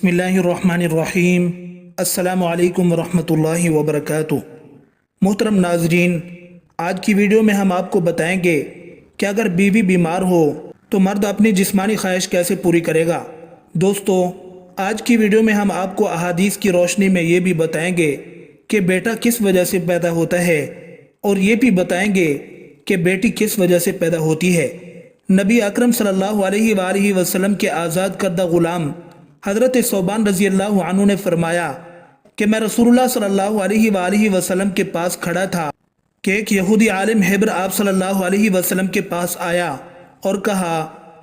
بسم اللہ الرحمن الرحیم۔ السلام علیکم ورحمۃ اللہ وبرکاتہ۔ محترم ناظرین، آج کی ویڈیو میں ہم آپ کو بتائیں گے کہ اگر بیوی بیمار ہو تو مرد اپنی جسمانی خواہش کیسے پوری کرے گا۔ دوستو، آج کی ویڈیو میں ہم آپ کو احادیث کی روشنی میں یہ بھی بتائیں گے کہ بیٹا کس وجہ سے پیدا ہوتا ہے، اور یہ بھی بتائیں گے کہ بیٹی کس وجہ سے پیدا ہوتی ہے۔ نبی اکرم صلی اللہ علیہ وآلہ وسلم کے آزاد کردہ غلام حضرت ثوبان رضی اللہ عنہ نے فرمایا کہ میں رسول اللہ صلی اللہ علیہ وآلہ وسلم کے پاس کھڑا تھا کہ ایک یہودی عالم حبر آپ صلی اللہ علیہ وسلم کے پاس آیا اور کہا،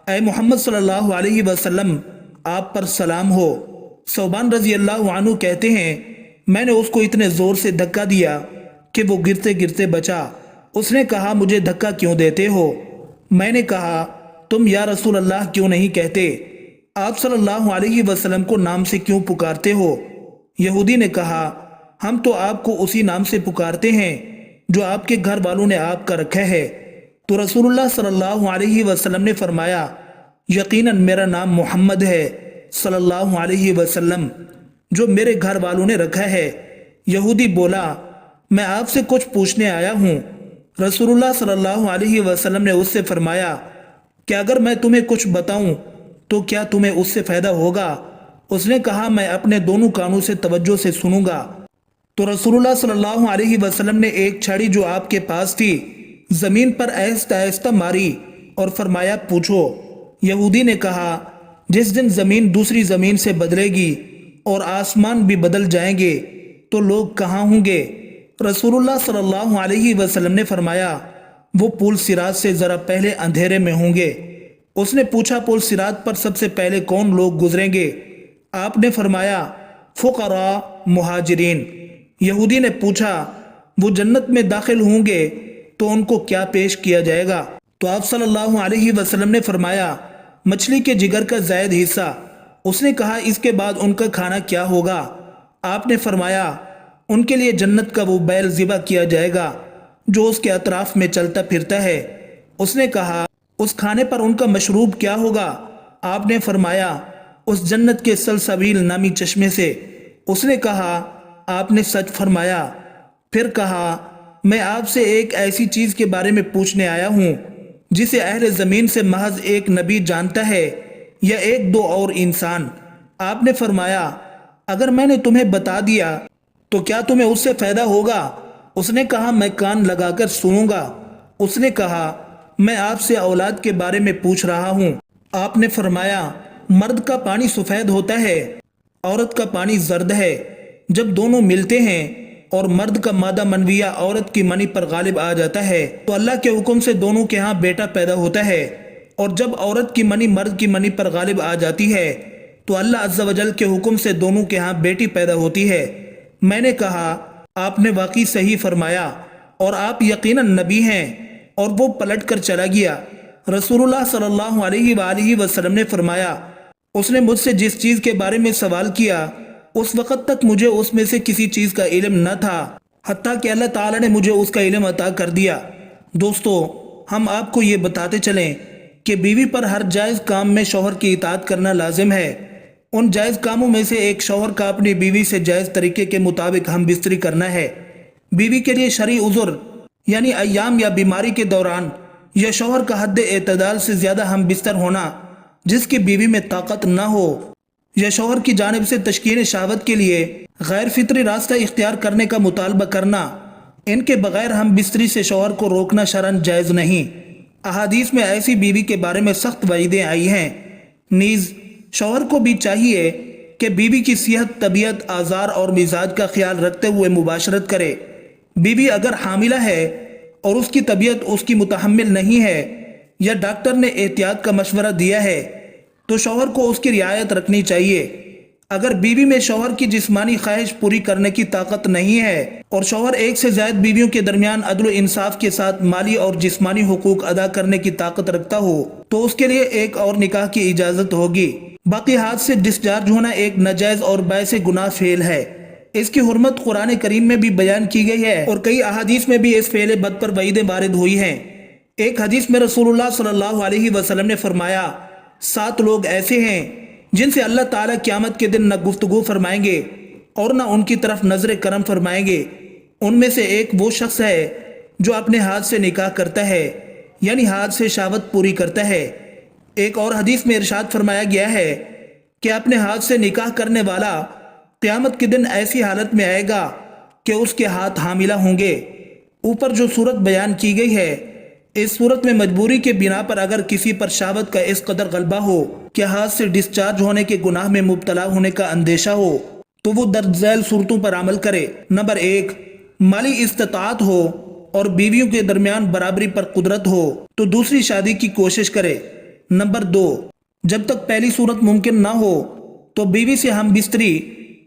اے محمد صلی اللہ علیہ وسلم، آپ پر سلام ہو۔ ثوبان رضی اللہ عنہ کہتے ہیں، میں نے اس کو اتنے زور سے دھکا دیا کہ وہ گرتے گرتے بچا۔ اس نے کہا، مجھے دھکا کیوں دیتے ہو؟ میں نے کہا، تم یا رسول اللہ کیوں نہیں کہتے؟ آپ صلی اللہ علیہ وسلم کو نام سے کیوں پکارتے ہو؟ یہودی نے کہا، ہم تو آپ کو اسی نام سے پکارتے ہیں جو آپ کے گھر والوں نے آپ کا رکھا ہے۔ تو رسول اللہ صلی اللہ علیہ وسلم نے فرمایا، یقیناً میرا نام محمد ہے صلی اللہ علیہ وسلم، جو میرے گھر والوں نے رکھا ہے۔ یہودی بولا، میں آپ سے کچھ پوچھنے آیا ہوں۔ رسول اللہ صلی اللہ علیہ وسلم نے اس سے فرمایا کہ اگر میں تمہیں کچھ بتاؤں تو کیا تمہیں اس سے فائدہ ہوگا؟ اس نے کہا، میں اپنے دونوں کانوں سے توجہ سے سنوں گا۔ تو رسول اللہ صلی اللہ علیہ وسلم نے ایک چھڑی جو آپ کے پاس تھی زمین پر آہستہ آہستہ ماری اور فرمایا، پوچھو۔ یہودی نے کہا، جس دن زمین دوسری زمین سے بدلے گی اور آسمان بھی بدل جائیں گے تو لوگ کہاں ہوں گے؟ رسول اللہ صلی اللہ علیہ وسلم نے فرمایا، وہ پل صراط سے ذرا پہلے اندھیرے میں ہوں گے۔ اس نے پوچھا، پل صراط پر سب سے پہلے کون لوگ گزریں گے؟ آپ نے فرمایا، فقراء، مہاجرین۔ یہودی نے پوچھا، وہ جنت میں داخل ہوں گے تو ان کو کیا پیش کیا جائے گا؟ تو آپ صلی اللہ علیہ وسلم نے فرمایا، مچھلی کے جگر کا زائد حصہ۔ اس نے کہا، اس کے بعد ان کا کھانا کیا ہوگا؟ آپ نے فرمایا، ان کے لیے جنت کا وہ بیل ذبح کیا جائے گا جو اس کے اطراف میں چلتا پھرتا ہے۔ اس نے کہا، اس کھانے پر ان کا مشروب کیا ہوگا؟ آپ نے فرمایا، اس جنت کے سلسبیل نامی چشمے سے۔ اس نے کہا، آپ نے سچ فرمایا۔ پھر کہا، میں آپ سے ایک ایسی چیز کے بارے میں پوچھنے آیا ہوں جسے اہل زمین سے محض ایک نبی جانتا ہے یا ایک دو اور انسان؟ آپ نے فرمایا، اگر میں نے تمہیں بتا دیا تو کیا تمہیں اس سے فائدہ ہوگا؟ اس نے کہا، میں کان لگا کر سنوں گا۔ اس نے کہا، میں آپ سے اولاد کے بارے میں پوچھ رہا ہوں۔ آپ نے فرمایا، مرد کا پانی سفید ہوتا ہے، عورت کا پانی زرد ہے۔ جب دونوں ملتے ہیں اور مرد کا مادہ منویہ عورت کی منی پر غالب آ جاتا ہے تو اللہ کے حکم سے دونوں کے ہاں بیٹا پیدا ہوتا ہے، اور جب عورت کی منی مرد کی منی پر غالب آ جاتی ہے تو اللہ عز و جل کے حکم سے دونوں کے ہاں بیٹی پیدا ہوتی ہے۔ میں نے کہا، آپ نے واقعی صحیح فرمایا، اور آپ یقیناً نبی ہیں۔ اور وہ پلٹ کر چلا گیا۔ رسول اللہ صلی اللہ علیہ وآلہ وسلم نے فرمایا، اس نے مجھ سے جس چیز کے بارے میں سوال کیا اس وقت تک مجھے اس میں سے کسی چیز کا علم نہ تھا، حتیٰ کہ اللہ تعالیٰ نے مجھے اس کا علم عطا کر دیا۔ دوستو، ہم آپ کو یہ بتاتے چلیں کہ بیوی پر ہر جائز کام میں شوہر کی اطاعت کرنا لازم ہے۔ ان جائز کاموں میں سے ایک شوہر کا اپنی بیوی سے جائز طریقے کے مطابق ہم بستری کرنا ہے۔ بیوی کے لیے شرعی عذر یعنی ایام یا بیماری کے دوران یا شوہر کا حد اعتدال سے زیادہ ہم بستر ہونا جس کی بیوی میں طاقت نہ ہو، یا شوہر کی جانب سے تشکین شہوت کے لیے غیر فطری راستہ اختیار کرنے کا مطالبہ کرنا، ان کے بغیر ہم بستری سے شوہر کو روکنا شرعاً جائز نہیں۔ احادیث میں ایسی بیوی کے بارے میں سخت وعیدیں آئی ہیں۔ نیز شوہر کو بھی چاہیے کہ بیوی کی صحت، طبیعت، آزار اور مزاج کا خیال رکھتے ہوئے مباشرت کرے۔ بیوی اگر حاملہ ہے اور اس کی طبیعت اس کی متحمل نہیں ہے یا ڈاکٹر نے احتیاط کا مشورہ دیا ہے تو شوہر کو اس کی رعایت رکھنی چاہیے۔ اگر بیوی میں شوہر کی جسمانی خواہش پوری کرنے کی طاقت نہیں ہے اور شوہر ایک سے زائد بیویوں کے درمیان عدل و انصاف کے ساتھ مالی اور جسمانی حقوق ادا کرنے کی طاقت رکھتا ہو تو اس کے لیے ایک اور نکاح کی اجازت ہوگی۔ باقی ہاتھ سے ڈسچارج ہونا ایک ناجائز اور باعث گناہ فعل ہے۔ اس کی حرمت قرآن کریم میں بھی بیان کی گئی ہے اور کئی احادیث میں بھی اس فعل بد پر وعیدیں وارد ہوئی ہیں۔ ایک حدیث میں رسول اللہ صلی اللہ علیہ وسلم نے فرمایا، 7 لوگ ایسے ہیں جن سے اللہ تعالیٰ قیامت کے دن نہ گفتگو فرمائیں گے اور نہ ان کی طرف نظر کرم فرمائیں گے۔ ان میں سے ایک وہ شخص ہے جو اپنے ہاتھ سے نکاح کرتا ہے، یعنی ہاتھ سے شہوت پوری کرتا ہے۔ ایک اور حدیث میں ارشاد فرمایا گیا ہے کہ اپنے ہاتھ سے نکاح کرنے والا قیامت کے دن ایسی حالت میں آئے گا کہ اس کے ہاتھ حاملہ ہوں گے۔ اوپر جو صورت بیان کی گئی ہے، اس صورت میں مجبوری کے بنا پر اگر کسی پر شہوت کا اس قدر غلبہ ہو کہ ہاتھ سے ڈسچارج ہونے کے گناہ میں مبتلا ہونے کا اندیشہ ہو تو وہ درج ذیل صورتوں پر عمل کرے۔ نمبر 1، مالی استطاعت ہو اور بیویوں کے درمیان برابری پر قدرت ہو تو دوسری شادی کی کوشش کرے۔ نمبر 2، جب تک پہلی صورت ممکن نہ ہو تو بیوی سے ہم بستری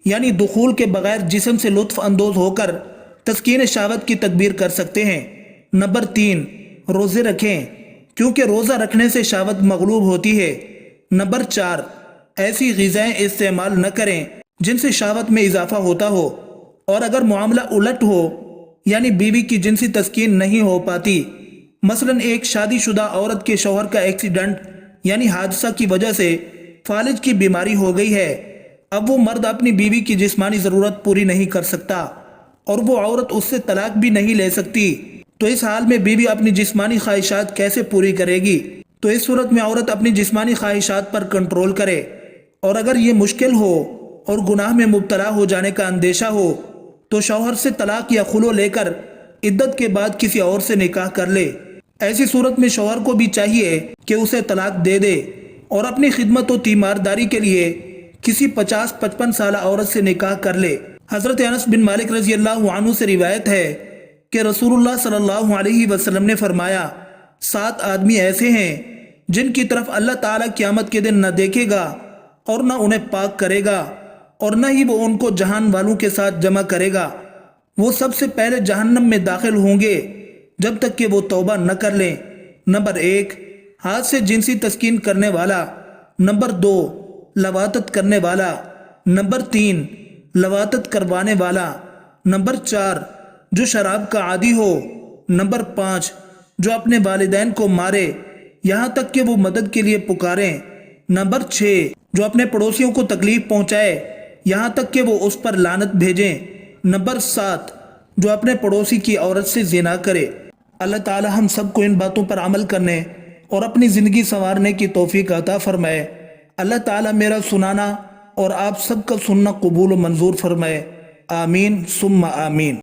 یعنی دخول کے بغیر جسم سے لطف اندوز ہو کر تسکین شہوت کی تدبیر کر سکتے ہیں۔ نمبر 3، روزے رکھیں کیونکہ روزہ رکھنے سے شہوت مغلوب ہوتی ہے۔ نمبر 4، ایسی غذائیں استعمال نہ کریں جن سے شہوت میں اضافہ ہوتا ہو، اور اگر معاملہ الٹ ہو یعنی بیوی کی جنسی تسکین نہیں ہو پاتی، مثلا ایک شادی شدہ عورت کے شوہر کا ایکسیڈنٹ یعنی حادثہ کی وجہ سے فالج کی بیماری ہو گئی ہے، اب وہ مرد اپنی بیوی کی جسمانی ضرورت پوری نہیں کر سکتا اور وہ عورت اس سے طلاق بھی نہیں لے سکتی، تو اس حال میں بیوی اپنی جسمانی خواہشات کیسے پوری کرے گی؟ تو اس صورت میں عورت اپنی جسمانی خواہشات پر کنٹرول کرے، اور اگر یہ مشکل ہو اور گناہ میں مبتلا ہو جانے کا اندیشہ ہو تو شوہر سے طلاق یا خلو لے کر عدت کے بعد کسی اور سے نکاح کر لے۔ ایسی صورت میں شوہر کو بھی چاہیے کہ اسے طلاق دے دے اور اپنی خدمت و تیمارداری کے لیے کسی 50-55 سالہ عورت سے نکاح کر لے۔ حضرت انس بن مالک رضی اللہ عنہ سے روایت ہے کہ رسول اللہ صلی اللہ علیہ وسلم نے فرمایا، 7 آدمی ایسے ہیں جن کی طرف اللہ تعالیٰ قیامت کے دن نہ دیکھے گا اور نہ انہیں پاک کرے گا اور نہ ہی وہ ان کو جہان والوں کے ساتھ جمع کرے گا۔ وہ سب سے پہلے جہنم میں داخل ہوں گے جب تک کہ وہ توبہ نہ کر لیں۔ نمبر 1، ہاتھ سے جنسی تسکین کرنے والا۔ نمبر 2، لواطت کرنے والا۔ نمبر 3، لواطت کروانے والا۔ نمبر 4، جو شراب کا عادی ہو۔ نمبر 5، جو اپنے والدین کو مارے یہاں تک کہ وہ مدد کے لیے پکاریں۔ نمبر 6، جو اپنے پڑوسیوں کو تکلیف پہنچائے یہاں تک کہ وہ اس پر لعنت بھیجیں۔ نمبر 7، جو اپنے پڑوسی کی عورت سے زنا کرے۔ اللہ تعالی ہم سب کو ان باتوں پر عمل کرنے اور اپنی زندگی سنوارنے کی توفیق عطا فرمائے۔ اللہ تعالی میرا سنانا اور آپ سب کا سننا قبول و منظور فرمائے۔ آمین ثم آمین۔